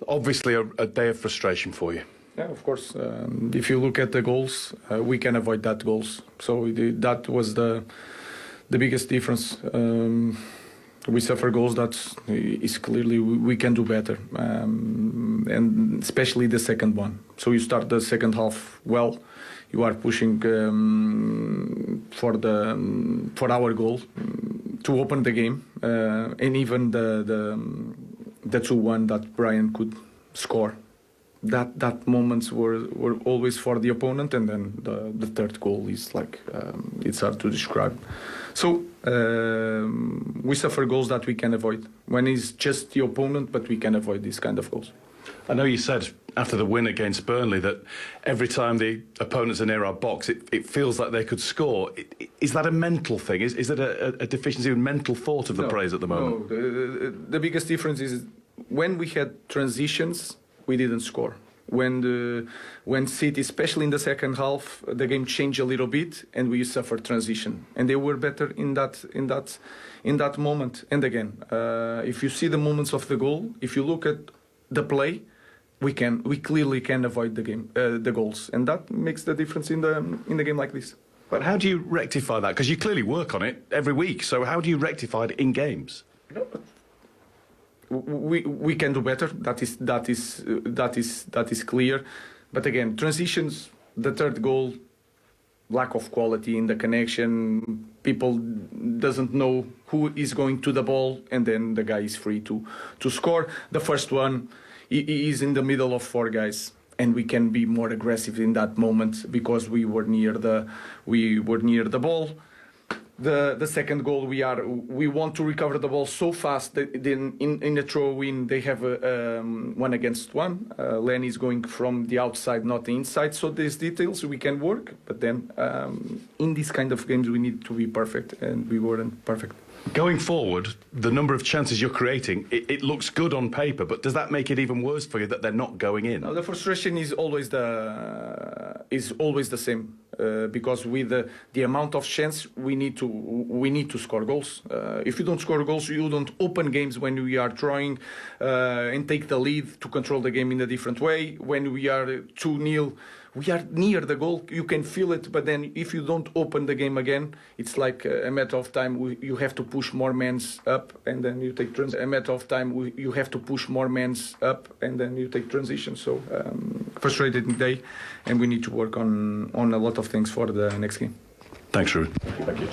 Obviously a day of frustration for you. Yeah, of course. If you look at the goals, we can avoid that goals. So that was the biggest difference. We suffer goals that is clearly we can do better, and especially the second one. So you start the second half well, you are pushing for our goal to open the game, and even the 2-1 that Brian could score. That moments were always for the opponent, and then the third goal is like it's hard to describe. So we suffer goals that we can avoid when it's just the opponent, but we can avoid these kind of goals. I know you said after the win against Burnley that every time the opponents are near our box, it feels like they could score. Is that a mental thing? Is it a deficiency in mental thought of the players at the moment? No, the biggest difference is when we had transitions, we didn't score. When City, especially in the second half, the game changed a little bit, and we suffered transition, and they were better in that moment. And again, if you see the moments of the goal, if you look at the play, we clearly can avoid the goals, and that makes the difference in the game like this. But how do you rectify that? Because you clearly work on it every week. So how do you rectify it in games? No, we can do better. That is clear. But again, transitions, the third goal, lack of quality in the connection. People doesn't know who is going to the ball, and then the guy is free to score. The first one, he is in the middle of 4 guys, and we can be more aggressive in that moment because we were near the ball. The second goal, we want to recover the ball so fast that then in a throw-in they have a 1-against-1. Lenny is going from the outside, not the inside. So these details we can work, but then in these kind of games we need to be perfect, and we weren't perfect. Going forward, the number of chances you're creating, it looks good on paper, but does that make it even worse for you that they're not going in? No, the frustration is always the same, because with the amount of chance we need to score goals. If you don't score goals, you don't open games when we are trying and take the lead to control the game in a different way. When we are 2-0, we are near the goal, you can feel it, but then if you don't open the game again, it's like a matter of time. You have to push more men up, and then you take transition. A matter of time, you have to push more men up, and then you take transition. So frustrating day, and we need to work on a lot of things for the next game. Thanks, Ruben. Thank you.